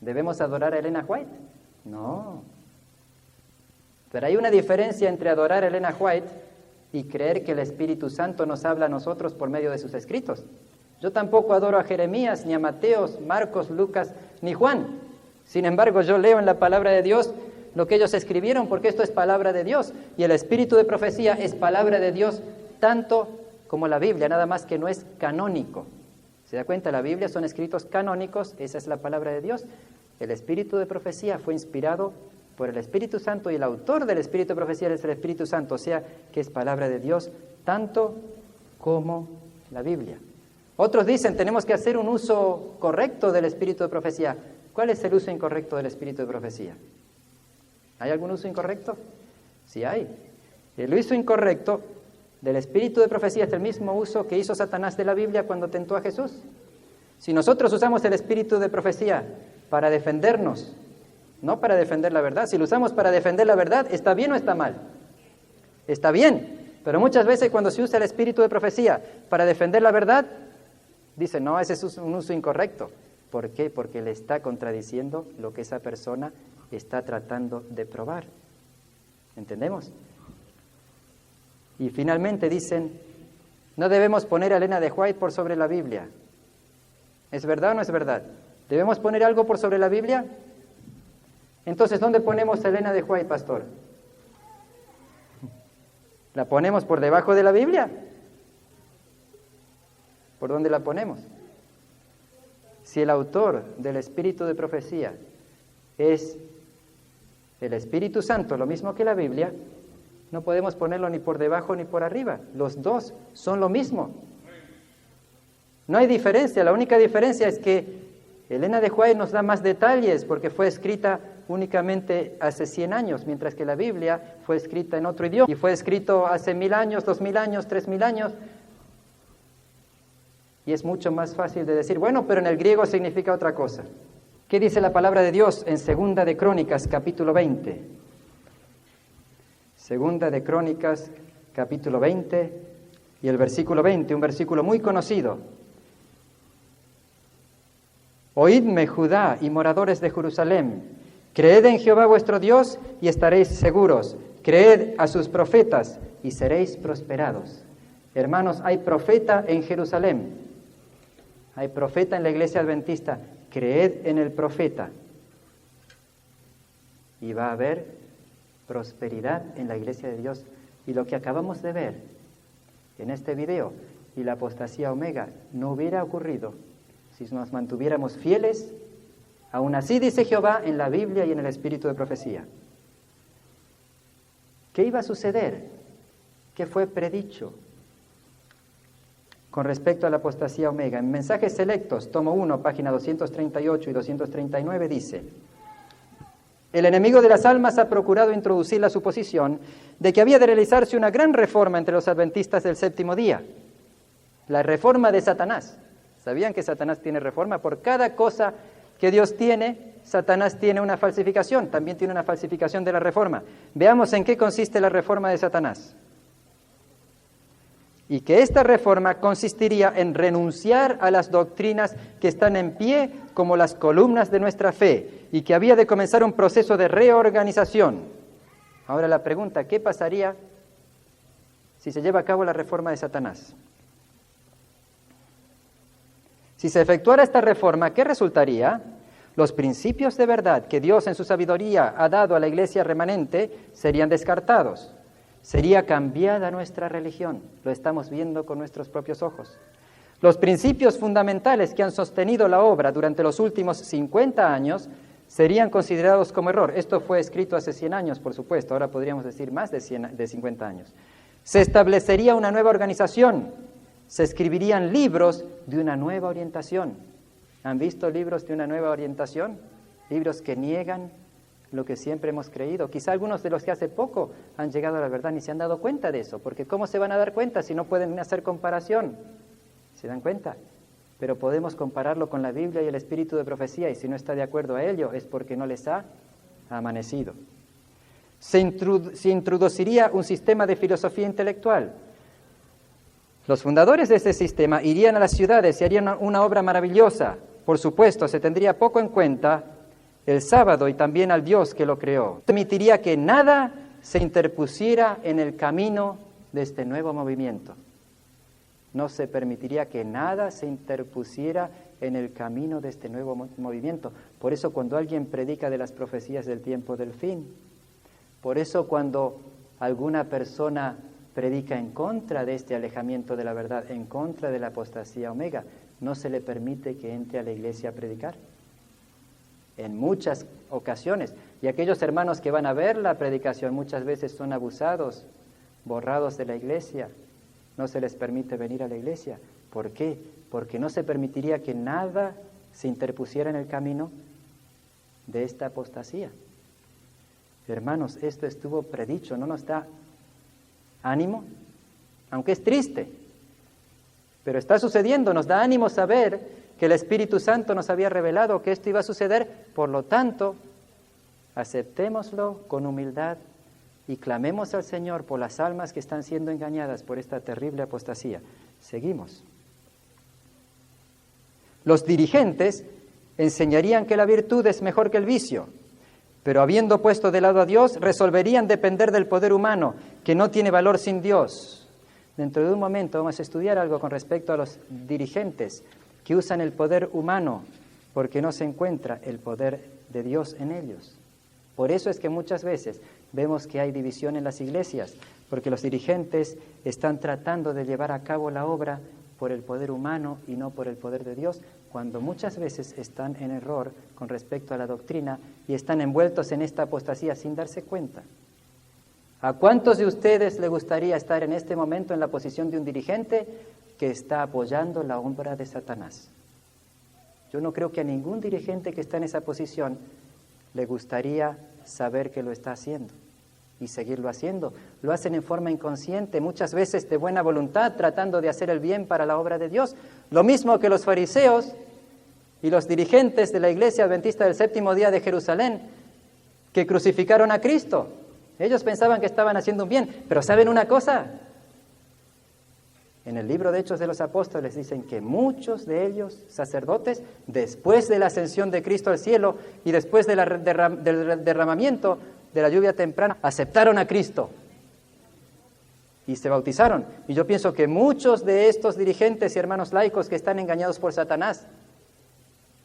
¿Debemos adorar a Elena White? No. Pero hay una diferencia entre adorar a Elena White y creer que el Espíritu Santo nos habla a nosotros por medio de sus escritos. Yo tampoco adoro a Jeremías, ni a Mateos, Marcos, Lucas, ni Juan. Sin embargo, yo leo en la palabra de Dios lo que ellos escribieron, porque esto es palabra de Dios. Y el espíritu de profecía es palabra de Dios tanto como la Biblia, nada más que no es canónico. ¿Se da cuenta? La Biblia son escritos canónicos, esa es la palabra de Dios. El espíritu de profecía fue inspirado por el Espíritu Santo y el autor del espíritu de profecía es el Espíritu Santo, o sea, que es palabra de Dios tanto como la Biblia. Otros dicen, tenemos que hacer un uso correcto del espíritu de profecía. ¿Cuál es el uso incorrecto del espíritu de profecía? ¿Hay algún uso incorrecto? Sí hay. El uso incorrecto del espíritu de profecía es el mismo uso que hizo Satanás de la Biblia cuando tentó a Jesús. Si nosotros usamos el espíritu de profecía para defendernos, no para defender la verdad, si lo usamos para defender la verdad, ¿está bien o está mal? Está bien, pero muchas veces cuando se usa el espíritu de profecía para defender la verdad, dicen, no, ese es un uso incorrecto. ¿Por qué? Porque le está contradiciendo lo que esa persona está tratando de probar. ¿Entendemos? Y finalmente dicen, no debemos poner a Elena de White por sobre la Biblia. ¿Es verdad o no es verdad? ¿Debemos poner algo por sobre la Biblia? Entonces, ¿dónde ponemos a Elena de White, pastor? ¿La ponemos por debajo de la Biblia? ¿Por dónde la ponemos? Si el autor del espíritu de profecía es el Espíritu Santo, lo mismo que la Biblia, no podemos ponerlo ni por debajo ni por arriba. Los dos son lo mismo. No hay diferencia, la única diferencia es que Elena de White nos da más detalles porque fue escrita únicamente hace 100 años, mientras que la Biblia fue escrita en otro idioma y fue escrito hace 1000 años, 2000 años, 3000 años. Y es mucho más fácil de decir, bueno, pero en el griego significa otra cosa. ¿Qué dice la palabra de Dios en Segunda de Crónicas, capítulo 20? Segunda de Crónicas, capítulo 20 y el versículo 20, un versículo muy conocido. Oídme, Judá y moradores de Jerusalén, creed en Jehová vuestro Dios y estaréis seguros. Creed a sus profetas y seréis prosperados. Hermanos, hay profeta en Jerusalén. Hay profeta en la iglesia adventista. Creed en el profeta y va a haber prosperidad en la iglesia de Dios. Y lo que acabamos de ver en este video y la apostasía omega no hubiera ocurrido si nos mantuviéramos fieles, aún así dice Jehová en la Biblia y en el espíritu de profecía. ¿Qué iba a suceder? ¿Qué fue predicho con respecto a la apostasía omega? En Mensajes Selectos, tomo 1, página 238 y 239 dice: el enemigo de las almas ha procurado introducir la suposición de que había de realizarse una gran reforma entre los adventistas del séptimo día, la reforma de Satanás. ¿Sabían que Satanás tiene reforma? Por cada cosa que Dios tiene, Satanás tiene una falsificación, también tiene una falsificación de la reforma. Veamos en qué consiste la reforma de Satanás. Y que esta reforma consistiría en renunciar a las doctrinas que están en pie como las columnas de nuestra fe, y que había de comenzar un proceso de reorganización. Ahora la pregunta, ¿qué pasaría si se lleva a cabo la reforma de Satanás? Si se efectuara esta reforma, ¿qué resultaría? Los principios de verdad que Dios en su sabiduría ha dado a la iglesia remanente serían descartados. Sería cambiada nuestra religión. Lo estamos viendo con nuestros propios ojos. Los principios fundamentales que han sostenido la obra durante los últimos 50 años serían considerados como error. Esto fue escrito hace 100 años, por supuesto. Ahora podríamos decir más de 50 años. Se establecería una nueva organización. Se escribirían libros de una nueva orientación. ¿Han visto libros de una nueva orientación? Libros que niegan lo que siempre hemos creído. Quizá algunos de los que hace poco han llegado a la verdad ni se han dado cuenta de eso, porque ¿cómo se van a dar cuenta si no pueden hacer comparación? ¿Se dan cuenta? Pero podemos compararlo con la Biblia y el espíritu de profecía, y si no está de acuerdo a ello es porque no les ha amanecido. Se introduciría un sistema de filosofía intelectual. Los fundadores de este sistema irían a las ciudades y harían una obra maravillosa. Por supuesto, se tendría poco en cuenta el sábado y también al Dios que lo creó. Permitiría que nada se interpusiera en el camino de este nuevo movimiento. No se permitiría que nada se interpusiera en el camino de este nuevo movimiento. Por eso cuando alguien predica de las profecías del tiempo del fin, por eso cuando alguna persona predica en contra de este alejamiento de la verdad, en contra de la apostasía omega, no se le permite que entre a la iglesia a predicar. En muchas ocasiones. Y aquellos hermanos que van a ver la predicación muchas veces son abusados, borrados de la iglesia. No se les permite venir a la iglesia. ¿Por qué? Porque no se permitiría que nada se interpusiera en el camino de esta apostasía. Hermanos, esto estuvo predicho, no nos da ánimo, aunque es triste, pero está sucediendo, nos da ánimo saber que el Espíritu Santo nos había revelado que esto iba a suceder, por lo tanto, aceptémoslo con humildad y clamemos al Señor por las almas que están siendo engañadas por esta terrible apostasía. Seguimos. Los dirigentes enseñarían que la virtud es mejor que el vicio, pero habiendo puesto de lado a Dios, resolverían depender del poder humano, que no tiene valor sin Dios. Dentro de un momento vamos a estudiar algo con respecto a los dirigentes que usan el poder humano porque no se encuentra el poder de Dios en ellos. Por eso es que muchas veces vemos que hay división en las iglesias, porque los dirigentes están tratando de llevar a cabo la obra por el poder humano y no por el poder de Dios, cuando muchas veces están en error con respecto a la doctrina y están envueltos en esta apostasía sin darse cuenta. ¿A cuántos de ustedes le gustaría estar en este momento en la posición de un dirigente que está apoyando la obra de Satanás? Yo no creo que a ningún dirigente que está en esa posición le gustaría saber que lo está haciendo y seguirlo haciendo. Lo hacen en forma inconsciente, muchas veces de buena voluntad, tratando de hacer el bien para la obra de Dios. Lo mismo que los fariseos y los dirigentes de la Iglesia Adventista del Séptimo Día de Jerusalén, que crucificaron a Cristo. Ellos pensaban que estaban haciendo un bien, pero ¿saben una cosa? En el libro de Hechos de los Apóstoles dicen que muchos de ellos, sacerdotes, después de la ascensión de Cristo al cielo y después del derramamiento de la lluvia temprana, aceptaron a Cristo y se bautizaron. Y yo pienso que muchos de estos dirigentes y hermanos laicos que están engañados por Satanás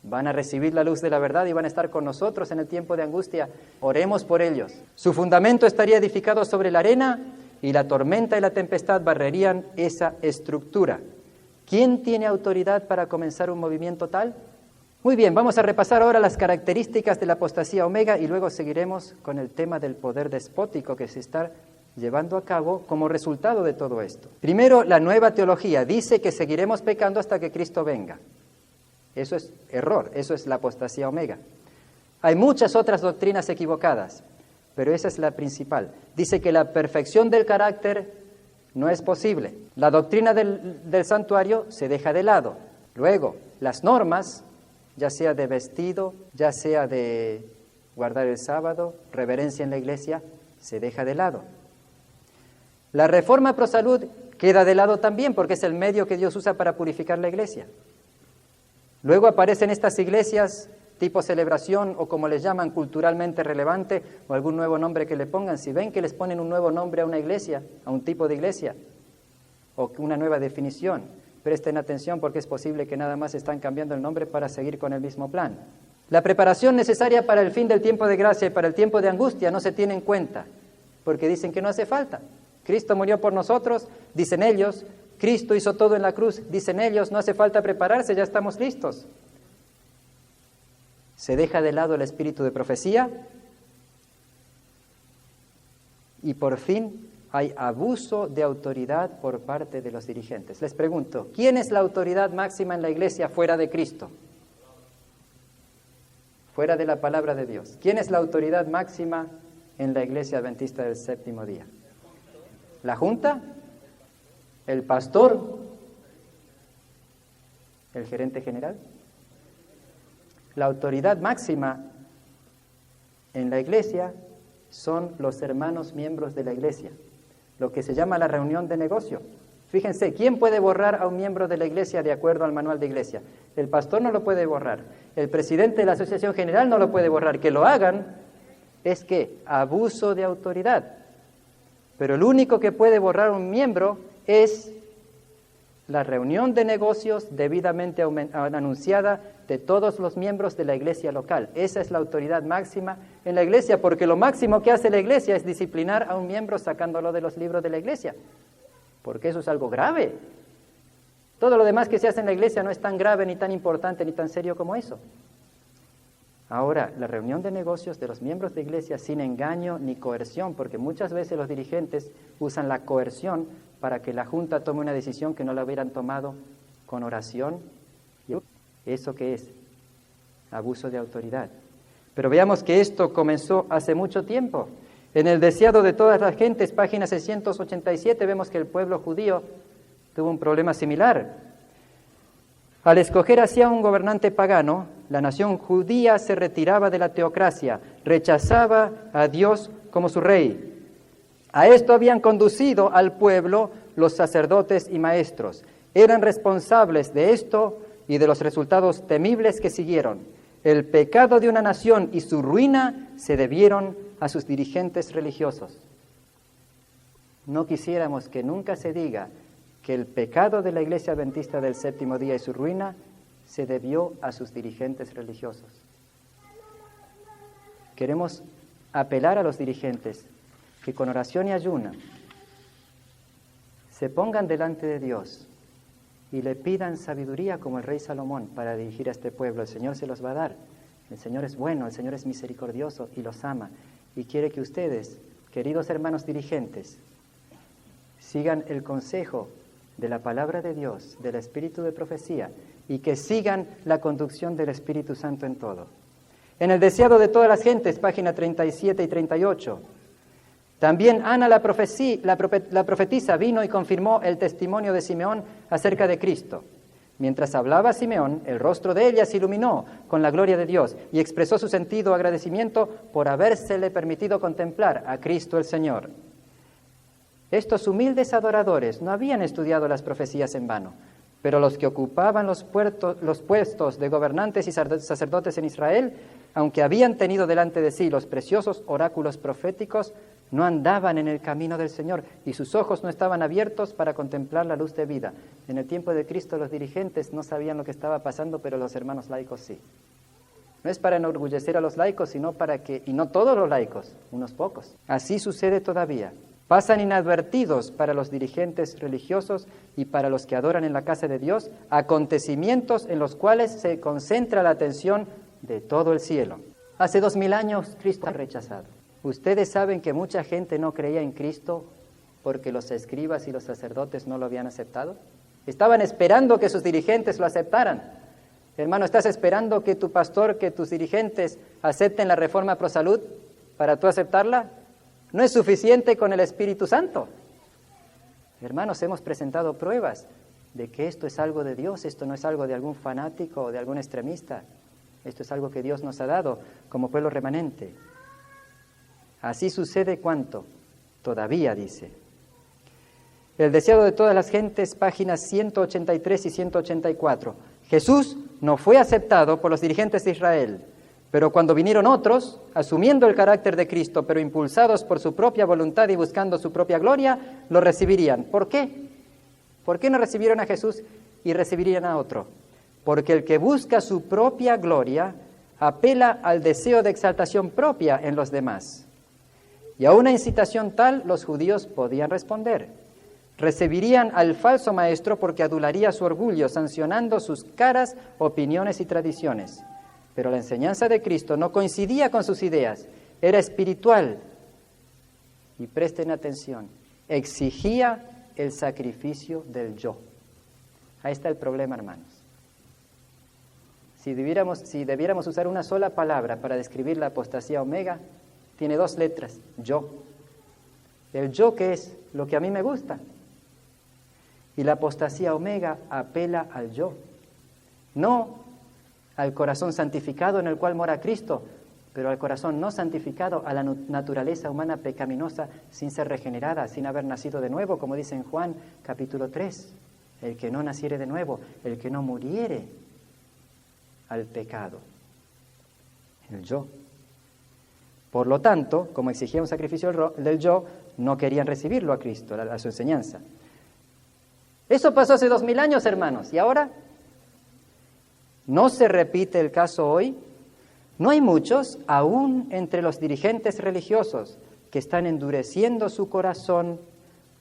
van a recibir la luz de la verdad y van a estar con nosotros en el tiempo de angustia. Oremos por ellos. Su fundamento estaría edificado sobre la arena y la tormenta y la tempestad barrerían esa estructura. ¿Quién tiene autoridad para comenzar un movimiento tal? Muy bien, vamos a repasar ahora las características de la apostasía omega y luego seguiremos con el tema del poder despótico que se está llevando a cabo como resultado de todo esto. Primero, la nueva teología dice que seguiremos pecando hasta que Cristo venga. Eso es error, eso es la apostasía omega. Hay muchas otras doctrinas equivocadas, pero esa es la principal. Dice que la perfección del carácter no es posible. La doctrina del santuario se deja de lado. Luego, las normas, ya sea de vestido, ya sea de guardar el sábado, reverencia en la iglesia, se deja de lado. La reforma pro salud queda de lado también porque es el medio que Dios usa para purificar la iglesia. Luego aparecen estas iglesias tipo celebración o como les llaman culturalmente relevante o algún nuevo nombre que le pongan. Si ven que les ponen un nuevo nombre a una iglesia, a un tipo de iglesia o una nueva definición, presten atención porque es posible que nada más están cambiando el nombre para seguir con el mismo plan. La preparación necesaria para el fin del tiempo de gracia y para el tiempo de angustia no se tiene en cuenta porque dicen que no hace falta. Cristo murió por nosotros, dicen ellos. Cristo hizo todo en la cruz, dicen ellos, no hace falta prepararse, ya estamos listos. Se deja de lado el espíritu de profecía y por fin hay abuso de autoridad por parte de los dirigentes. Les pregunto, ¿quién es la autoridad máxima en la iglesia fuera de Cristo? Fuera de la palabra de Dios. ¿Quién es la autoridad máxima en la iglesia adventista del séptimo día? ¿La junta? ¿El pastor? ¿El gerente general? La autoridad máxima en la iglesia son los hermanos miembros de la iglesia, lo que se llama la reunión de negocio. Fíjense, ¿quién puede borrar a un miembro de la iglesia de acuerdo al manual de iglesia? El pastor no lo puede borrar. El presidente de la Asociación General no lo puede borrar. Que lo hagan es que abuso de autoridad. Pero el único que puede borrar un miembro es la reunión de negocios debidamente anunciada de todos los miembros de la iglesia local. Esa es la autoridad máxima en la iglesia, porque lo máximo que hace la iglesia es disciplinar a un miembro sacándolo de los libros de la iglesia, porque eso es algo grave. Todo lo demás que se hace en la iglesia no es tan grave, ni tan importante, ni tan serio como eso. Ahora, la reunión de negocios de los miembros de iglesia sin engaño ni coerción, porque muchas veces los dirigentes usan la coerción para que la junta tome una decisión que no la hubieran tomado con oración. ¿Eso qué es? Abuso de autoridad. Pero veamos que esto comenzó hace mucho tiempo. En el Deseado de todas las gentes, página 687, vemos que el pueblo judío tuvo un problema similar. Al escoger hacia un gobernante pagano, la nación judía se retiraba de la teocracia, rechazaba a Dios como su rey. A esto habían conducido al pueblo los sacerdotes y maestros. Eran responsables de esto y de los resultados temibles que siguieron. El pecado de una nación y su ruina se debieron a sus dirigentes religiosos. No quisiéramos que nunca se diga que el pecado de la Iglesia Adventista del Séptimo Día y su ruina se debió a sus dirigentes religiosos. Queremos apelar a los dirigentes que con oración y ayuno se pongan delante de Dios y le pidan sabiduría como el rey Salomón para dirigir a este pueblo. El Señor se los va a dar. El Señor es bueno, el Señor es misericordioso y los ama. Y quiere que ustedes, queridos hermanos dirigentes, sigan el consejo de la palabra de Dios, del espíritu de profecía, y que sigan la conducción del Espíritu Santo en todo. En el Deseado de todas las gentes, página 37 y 38, también Ana la profetisa vino y confirmó el testimonio de Simeón acerca de Cristo. Mientras hablaba Simeón, el rostro de ella se iluminó con la gloria de Dios y expresó su sentido agradecimiento por habérsele permitido contemplar a Cristo el Señor. Estos humildes adoradores no habían estudiado las profecías en vano, pero los que ocupaban los puestos de gobernantes y sacerdotes en Israel, aunque habían tenido delante de sí los preciosos oráculos proféticos, no andaban en el camino del Señor y sus ojos no estaban abiertos para contemplar la luz de vida. En el tiempo de Cristo los dirigentes no sabían lo que estaba pasando, pero los hermanos laicos sí. No es para enorgullecer a los laicos, sino para que, y no todos los laicos, unos pocos. Así sucede todavía. Pasan inadvertidos para los dirigentes religiosos y para los que adoran en la casa de Dios acontecimientos en los cuales se concentra la atención de todo el cielo. Hace 2000 años Cristo ha rechazado. Ustedes saben que mucha gente no creía en Cristo porque los escribas y los sacerdotes no lo habían aceptado. Estaban esperando que sus dirigentes lo aceptaran. Hermano, ¿estás esperando que tu pastor, que tus dirigentes acepten la reforma pro salud para tú aceptarla? No es suficiente con el Espíritu Santo. Hermanos, hemos presentado pruebas de que esto es algo de Dios, esto no es algo de algún fanático o de algún extremista. Esto es algo que Dios nos ha dado como pueblo remanente. Así sucede cuanto todavía dice. El Deseado de todas las gentes, páginas 183 y 184. Jesús no fue aceptado por los dirigentes de Israel, pero cuando vinieron otros, asumiendo el carácter de Cristo, pero impulsados por su propia voluntad y buscando su propia gloria, lo recibirían. ¿Por qué? ¿Por qué no recibieron a Jesús y recibirían a otro? Porque el que busca su propia gloria apela al deseo de exaltación propia en los demás. Y a una incitación tal, los judíos podían responder. Recibirían al falso maestro porque adularía su orgullo, sancionando sus caras opiniones y tradiciones. Pero la enseñanza de Cristo no coincidía con sus ideas, era espiritual. Y presten atención, exigía el sacrificio del yo. Ahí está el problema, hermanos. Si debiéramos usar una sola palabra para describir la apostasía omega, tiene 2 letras, yo. El yo, que es lo que a mí me gusta. Y la apostasía omega apela al yo, no al corazón santificado en el cual mora Cristo, pero al corazón no santificado, a la naturaleza humana pecaminosa sin ser regenerada, sin haber nacido de nuevo, como dice en Juan capítulo 3. El que no naciere de nuevo, el que no muriere, al pecado. El yo. Por lo tanto, como exigía un sacrificio del yo, no querían recibirlo a Cristo, a su enseñanza. Eso pasó hace 2000 años, hermanos. ¿Y ahora? ¿No se repite el caso hoy? No hay muchos, aún entre los dirigentes religiosos, que están endureciendo su corazón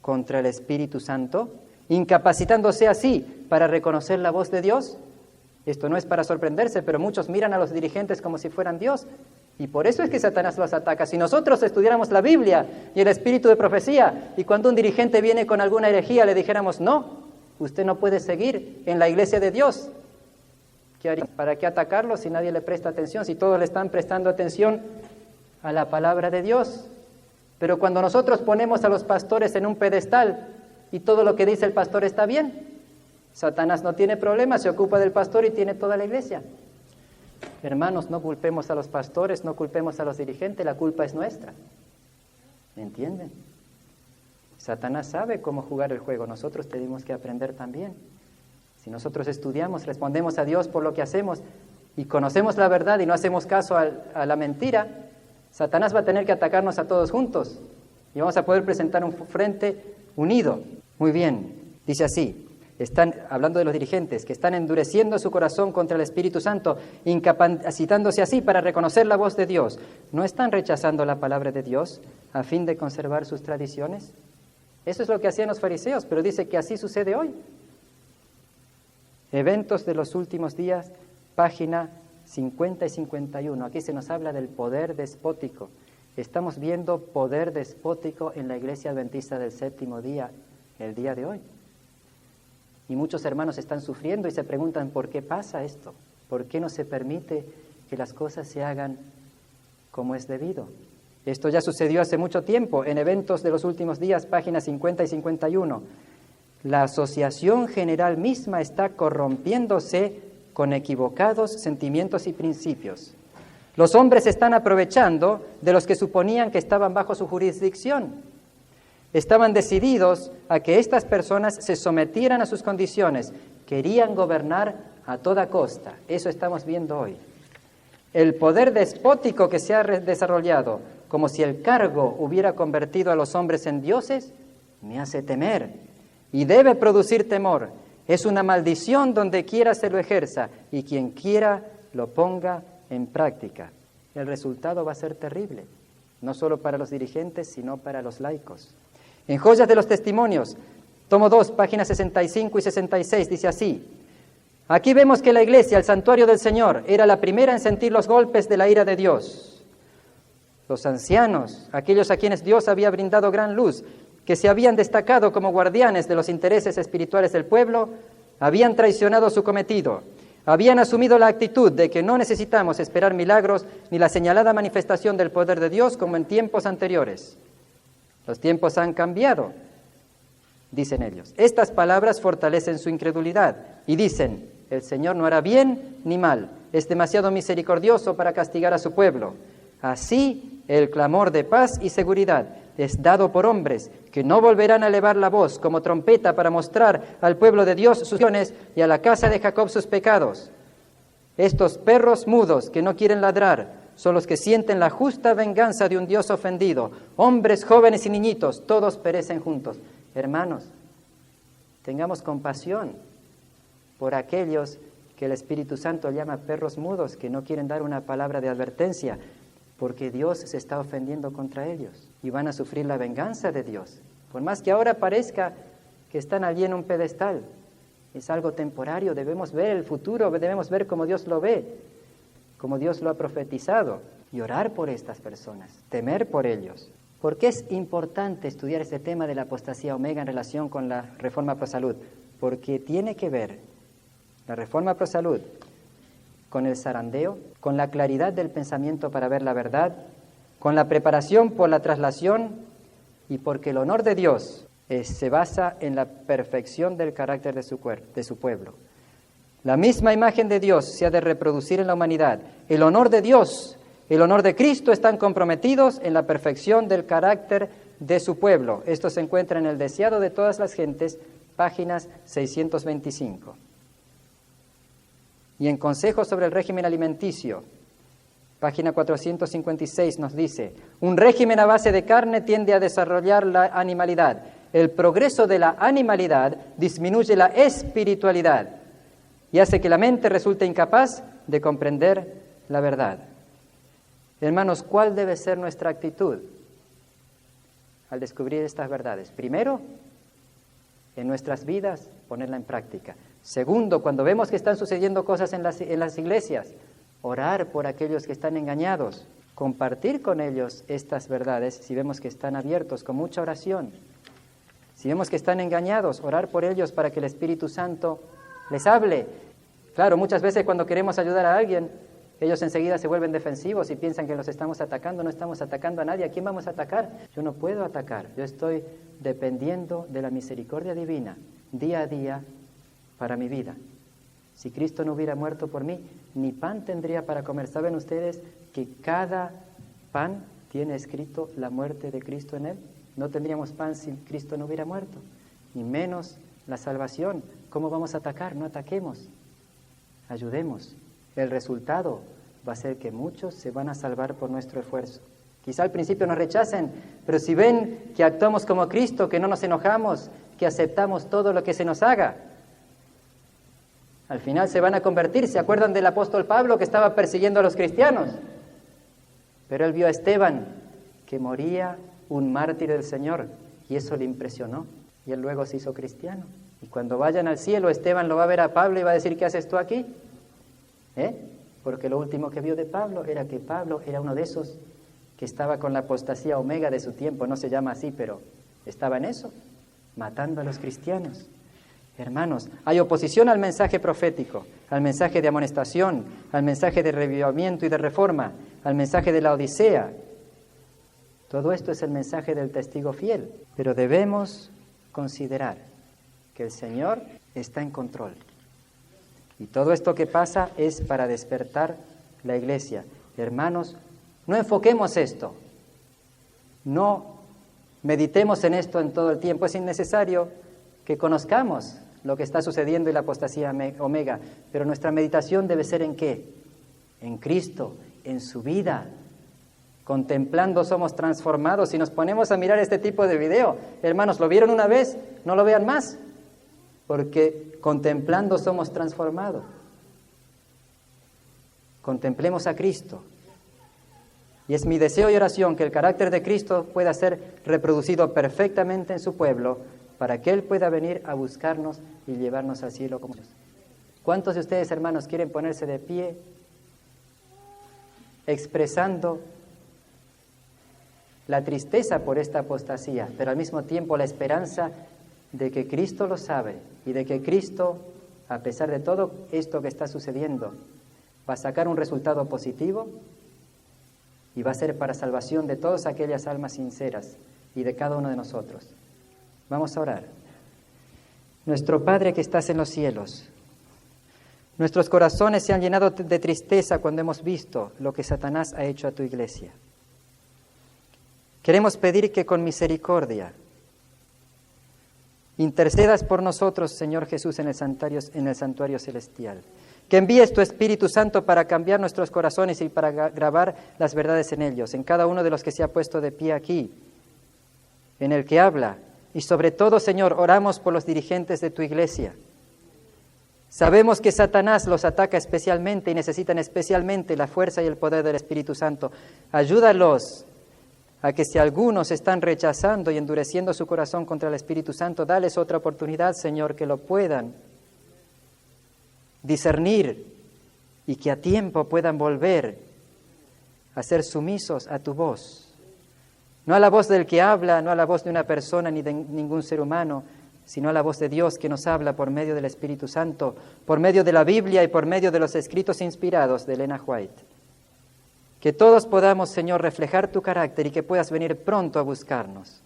contra el Espíritu Santo, incapacitándose así para reconocer la voz de Dios. Esto no es para sorprenderse, pero muchos miran a los dirigentes como si fueran Dios, y por eso es que Satanás los ataca. Si nosotros estudiáramos la Biblia y el espíritu de profecía, y cuando un dirigente viene con alguna herejía le dijéramos, no, usted no puede seguir en la iglesia de Dios, ¿qué haría? ¿Para qué atacarlo si nadie le presta atención, si todos le están prestando atención a la palabra de Dios? Pero cuando nosotros ponemos a los pastores en un pedestal y todo lo que dice el pastor está bien, Satanás no tiene problema, se ocupa del pastor y tiene toda la iglesia. Hermanos, no culpemos a los pastores, no culpemos a los dirigentes, la culpa es nuestra. ¿Me entienden? Satanás sabe cómo jugar el juego, nosotros tenemos que aprender también. Si nosotros estudiamos, respondemos a Dios por lo que hacemos y conocemos la verdad y no hacemos caso a la mentira, Satanás va a tener que atacarnos a todos juntos y vamos a poder presentar un frente unido. Muy bien, dice así. Están hablando de los dirigentes, que están endureciendo su corazón contra el Espíritu Santo, incapacitándose así para reconocer la voz de Dios. ¿No están rechazando la palabra de Dios a fin de conservar sus tradiciones? Eso es lo que hacían los fariseos, pero dice que así sucede hoy. Eventos de los últimos días, página 50 y 51. Aquí se nos habla del poder despótico. Estamos viendo poder despótico en la Iglesia Adventista del Séptimo Día, el día de hoy. Y muchos hermanos están sufriendo y se preguntan, ¿por qué pasa esto? ¿Por qué no se permite que las cosas se hagan como es debido? Esto ya sucedió hace mucho tiempo, en Eventos de los Últimos Días, páginas 50 y 51. La asociación general misma está corrompiéndose con equivocados sentimientos y principios. Los hombres están aprovechando de los que suponían que estaban bajo su jurisdicción. Estaban decididos a que estas personas se sometieran a sus condiciones. Querían gobernar a toda costa. Eso estamos viendo hoy. El poder despótico que se ha desarrollado, como si el cargo hubiera convertido a los hombres en dioses, me hace temer. Y debe producir temor. Es una maldición donde quiera se lo ejerza y quien quiera lo ponga en práctica. El resultado va a ser terrible, no solo para los dirigentes, sino para los laicos. En Joyas de los Testimonios, tomo 2, páginas 65 y 66, dice así: aquí vemos que la iglesia, el santuario del Señor, era la primera en sentir los golpes de la ira de Dios. Los ancianos, aquellos a quienes Dios había brindado gran luz, que se habían destacado como guardianes de los intereses espirituales del pueblo, habían traicionado su cometido. Habían asumido la actitud de que no necesitamos esperar milagros ni la señalada manifestación del poder de Dios como en tiempos anteriores. Los tiempos han cambiado, dicen ellos. Estas palabras fortalecen su incredulidad y dicen, el Señor no hará bien ni mal, es demasiado misericordioso para castigar a su pueblo. Así, el clamor de paz y seguridad es dado por hombres que no volverán a elevar la voz como trompeta para mostrar al pueblo de Dios sus acciones y a la casa de Jacob sus pecados. Estos perros mudos que no quieren ladrar son los que sienten la justa venganza de un Dios ofendido. Hombres, jóvenes y niñitos, todos perecen juntos. Hermanos, tengamos compasión por aquellos que el Espíritu Santo llama perros mudos, que no quieren dar una palabra de advertencia, porque Dios se está ofendiendo contra ellos y van a sufrir la venganza de Dios. Por más que ahora parezca que están allí en un pedestal, es algo temporario, debemos ver el futuro, debemos ver cómo Dios lo ve, como Dios lo ha profetizado, y orar por estas personas, temer por ellos. ¿Por qué es importante estudiar este tema de la apostasía omega en relación con la Reforma Pro Salud? Porque tiene que ver la Reforma Pro Salud con el zarandeo, con la claridad del pensamiento para ver la verdad, con la preparación por la traslación y porque el honor de Dios se basa en la perfección del carácter de su pueblo. La misma imagen de Dios se ha de reproducir en la humanidad. El honor de Dios, el honor de Cristo están comprometidos en la perfección del carácter de su pueblo. Esto se encuentra en El deseado de todas las gentes, páginas 625. Y en Consejos sobre el régimen alimenticio, página 456 nos dice: un régimen a base de carne tiende a desarrollar la animalidad. El progreso de la animalidad disminuye la espiritualidad y hace que la mente resulte incapaz de comprender la verdad. Hermanos, ¿cuál debe ser nuestra actitud al descubrir estas verdades? Primero, en nuestras vidas, ponerla en práctica. Segundo, cuando vemos que están sucediendo cosas en las iglesias, orar por aquellos que están engañados, compartir con ellos estas verdades si vemos que están abiertos, con mucha oración. Si vemos que están engañados, orar por ellos para que el Espíritu Santo les hable. Claro, muchas veces cuando queremos ayudar a alguien, ellos enseguida se vuelven defensivos y piensan que los estamos atacando. No estamos atacando a nadie. ¿A quién vamos a atacar? Yo no puedo atacar. Yo estoy dependiendo de la misericordia divina día a día para mi vida. Si Cristo no hubiera muerto por mí, ni pan tendría para comer. ¿Saben ustedes que cada pan tiene escrito la muerte de Cristo en él? No tendríamos pan si Cristo no hubiera muerto, ni menos la salvación. ¿Cómo vamos a atacar? No ataquemos, ayudemos. El resultado va a ser que muchos se van a salvar por nuestro esfuerzo. Quizá al principio nos rechacen, pero si ven que actuamos como Cristo, que no nos enojamos, que aceptamos todo lo que se nos haga, al final se van a convertir. ¿Se acuerdan del apóstol Pablo que estaba persiguiendo a los cristianos? Pero él vio a Esteban, que moría un mártir del Señor, y eso le impresionó, y él luego se hizo cristiano. Y cuando vayan al cielo, Esteban lo va a ver a Pablo y va a decir: ¿qué haces tú aquí? Porque lo último que vio de Pablo era que Pablo era uno de esos que estaba con la apostasía omega de su tiempo. No se llama así, pero estaba en eso, matando a los cristianos. Hermanos, hay oposición al mensaje profético, al mensaje de amonestación, al mensaje de revivimiento y de reforma, al mensaje de la Odisea. Todo esto es el mensaje del testigo fiel, pero debemos considerar que el Señor está en control. Y todo esto que pasa es para despertar la iglesia. Hermanos, no enfoquemos esto, no meditemos en esto en todo el tiempo. Es innecesario que conozcamos lo que está sucediendo en la apostasía omega, pero nuestra meditación debe ser ¿en qué? En Cristo, en su vida. Contemplando somos transformados. Si nos ponemos a mirar este tipo de video, hermanos, ¿lo vieron una vez? No lo vean más, porque contemplando somos transformados. Contemplemos a Cristo. Y es mi deseo y oración que el carácter de Cristo pueda ser reproducido perfectamente en su pueblo, para que Él pueda venir a buscarnos y llevarnos al cielo como Dios. ¿Cuántos de ustedes, hermanos, quieren ponerse de pie expresando la tristeza por esta apostasía, pero al mismo tiempo la esperanza de que Cristo lo sabe y de que Cristo, a pesar de todo esto que está sucediendo, va a sacar un resultado positivo y va a ser para salvación de todas aquellas almas sinceras y de cada uno de nosotros? Vamos a orar. Nuestro Padre que estás en los cielos, nuestros corazones se han llenado de tristeza cuando hemos visto lo que Satanás ha hecho a tu iglesia. Queremos pedir que con misericordia intercedas por nosotros, Señor Jesús, en el santuario celestial. Que envíes tu Espíritu Santo para cambiar nuestros corazones y para grabar las verdades en ellos, en cada uno de los que se ha puesto de pie aquí, en el que habla. Y sobre todo, Señor, oramos por los dirigentes de tu iglesia. Sabemos que Satanás los ataca especialmente y necesitan especialmente la fuerza y el poder del Espíritu Santo. Ayúdalos a que si algunos están rechazando y endureciendo su corazón contra el Espíritu Santo, dales otra oportunidad, Señor, que lo puedan discernir y que a tiempo puedan volver a ser sumisos a tu voz. No a la voz del que habla, no a la voz de una persona ni de ningún ser humano, sino a la voz de Dios que nos habla por medio del Espíritu Santo, por medio de la Biblia y por medio de los escritos inspirados de Elena White. Que todos podamos, Señor, reflejar tu carácter y que puedas venir pronto a buscarnos.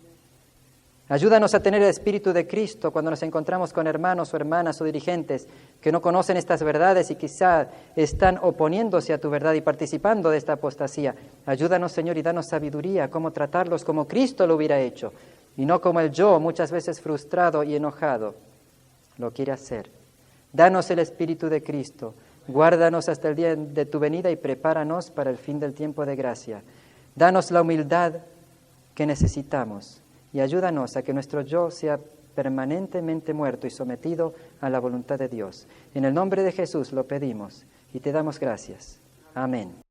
Ayúdanos a tener el Espíritu de Cristo cuando nos encontramos con hermanos o hermanas o dirigentes que no conocen estas verdades y quizá están oponiéndose a tu verdad y participando de esta apostasía. Ayúdanos, Señor, y danos sabiduría, cómo tratarlos como Cristo lo hubiera hecho, y no como el yo, muchas veces frustrado y enojado, lo quiere hacer. Danos el Espíritu de Cristo Guárdanos hasta el día de tu venida y prepáranos para el fin del tiempo de gracia. Danos la humildad que necesitamos y ayúdanos a que nuestro yo sea permanentemente muerto y sometido a la voluntad de Dios. En el nombre de Jesús lo pedimos y te damos gracias. Amén.